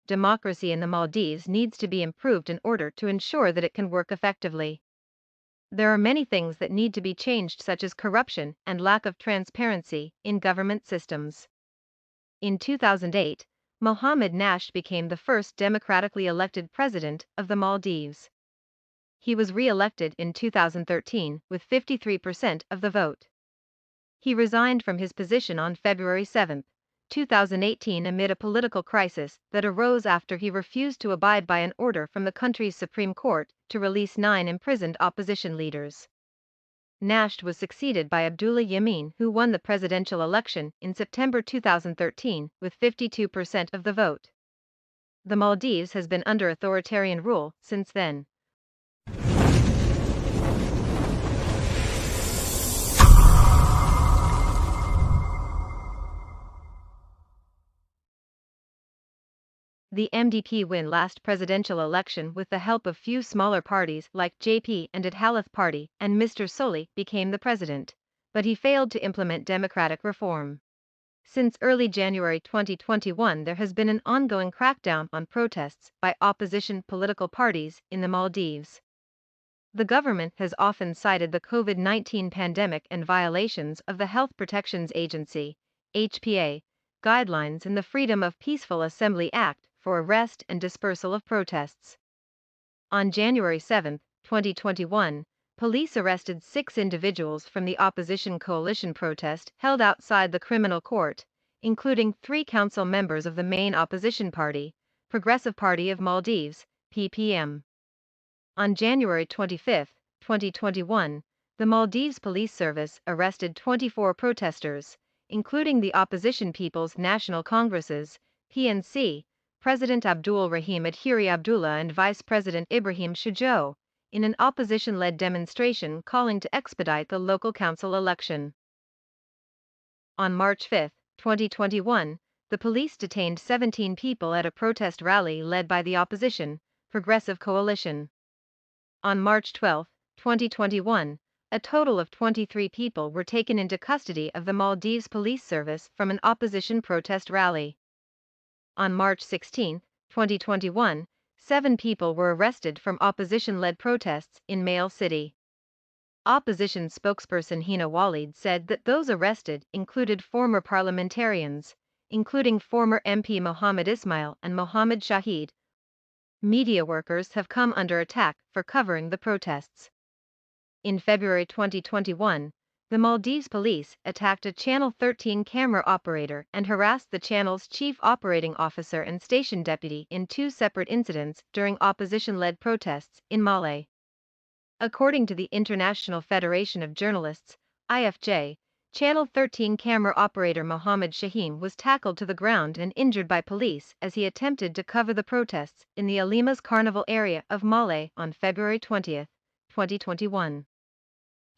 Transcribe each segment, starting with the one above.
democracy in the Maldives needs to be improved in order to ensure that it can work effectively. There are many things that need to be changed, such as corruption and lack of transparency in government systems. In 2008, Mohamed Nasheed became the first democratically elected president of the Maldives. He was re-elected in 2013 with 53% of the vote. He resigned from his position on February 7, 2018 amid a political crisis that arose after he refused to abide by an order from the country's Supreme Court to release 9 imprisoned opposition leaders. Nasheed was succeeded by Abdullah Yameen, who won the presidential election in September 2013 with 52% of the vote. The Maldives has been under authoritarian rule since then. The MDP win last presidential election with the help of few smaller parties like JP and Adalat party, and Mr. Solih became the president, but he failed to implement democratic reform. Since early January 2021, there has been an ongoing crackdown on protests by opposition political parties in the Maldives. The government has often cited the COVID-19 pandemic and violations of the Health Protections Agency (HPA) guidelines and the Freedom of Peaceful Assembly Act for arrest and dispersal of protests. On January 7, 2021, police arrested 6 individuals from the opposition coalition protest held outside the criminal court, including 3 council members of the main opposition party, Progressive Party of Maldives, PPM. On January 25, 2021, the Maldives Police Service arrested 24 protesters, including the opposition People's National Congress's, PNC, President Abdul Rahim Adhiri Abdullah and Vice President Ibrahim Solih, in an opposition-led demonstration calling to expedite the local council election. On March 5, 2021, the police detained 17 people at a protest rally led by the opposition, Progressive Coalition. On March 12, 2021, a total of 23 people were taken into custody of the Maldives Police Service from an opposition protest rally. On March 16, 2021, 7 people were arrested from opposition-led protests in Mail City. Opposition spokesperson Hina Walid said that those arrested included former parliamentarians, including former MP Mohammed Ismail and Mohammed Shahid. Media workers have come under attack for covering the protests. In February 2021, the Maldives police attacked a Channel 13 camera operator and harassed the channel's chief operating officer and station deputy in 2 separate incidents during opposition-led protests in Malé. According to the International Federation of Journalists, IFJ, Channel 13 camera operator Mohammed Shaheen was tackled to the ground and injured by police as he attempted to cover the protests in the Alimas Carnival area of Malé on February 20, 2021.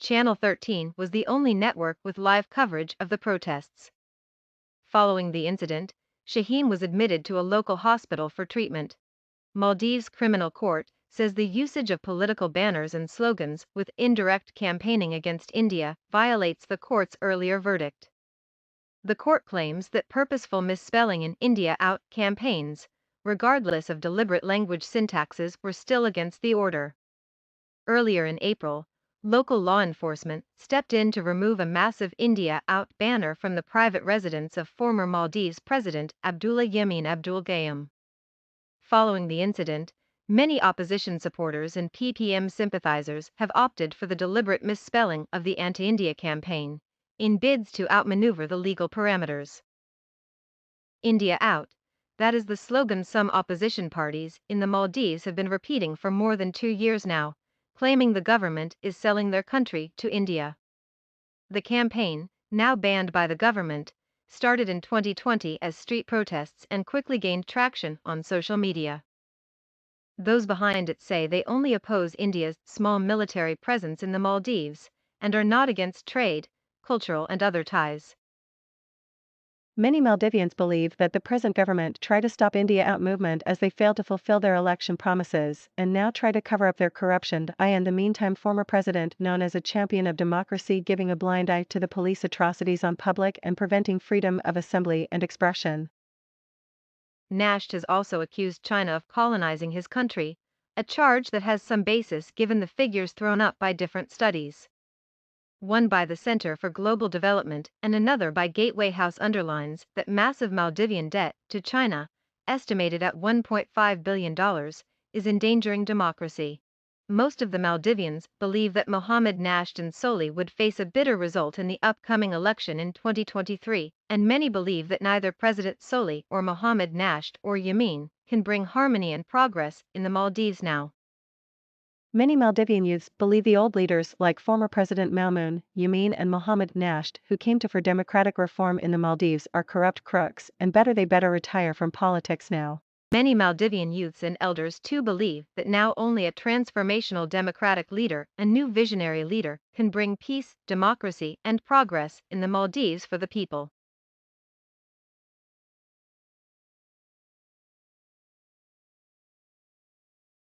Channel 13 was the only network with live coverage of the protests. Following the incident, Shaheen was admitted to a local hospital for treatment. Maldives Criminal Court says the usage of political banners and slogans with indirect campaigning against India violates the court's earlier verdict. The court claims that purposeful misspelling in India Out campaigns, regardless of deliberate language syntaxes, were still against the order. Earlier in April, local law enforcement stepped in to remove a massive India Out banner from the private residence of former Maldives President Yameen Abdul Gayoom. Following the incident, many opposition supporters and PPM sympathizers have opted for the deliberate misspelling of the anti-India campaign, in bids to outmaneuver the legal parameters. India Out, that is the slogan some opposition parties in the Maldives have been repeating for more than 2 years now, claiming the government is selling their country to India. The campaign, now banned by the government, started in 2020 as street protests and quickly gained traction on social media. Those behind it say they only oppose India's small military presence in the Maldives and are not against trade, cultural and other ties. Many Maldivians believe that the present government tried to stop India Out movement as they failed to fulfill their election promises and now try to cover up their corruption. In the meantime, former president known as a champion of democracy giving a blind eye to the police atrocities on public and preventing freedom of assembly and expression. Nasheed has also accused China of colonizing his country, a charge that has some basis given the figures thrown up by different studies. One by the Center for Global Development and another by Gateway House underlines that massive Maldivian debt to China, estimated at $1.5 billion, is endangering democracy. Most of the Maldivians believe that Maumoon Solih would face a bitter result in the upcoming election in 2023, and many believe that neither President Solih or Maumoon or Yameen can bring harmony and progress in the Maldives now. Many Maldivian youths believe the old leaders like former President Maumoon, Yameen and Mohamed Nasheed, who came to for democratic reform in the Maldives, are corrupt crooks and they better retire from politics now. Many Maldivian youths and elders too believe that now only a transformational democratic leader, a new visionary leader, can bring peace, democracy and progress in the Maldives for the people.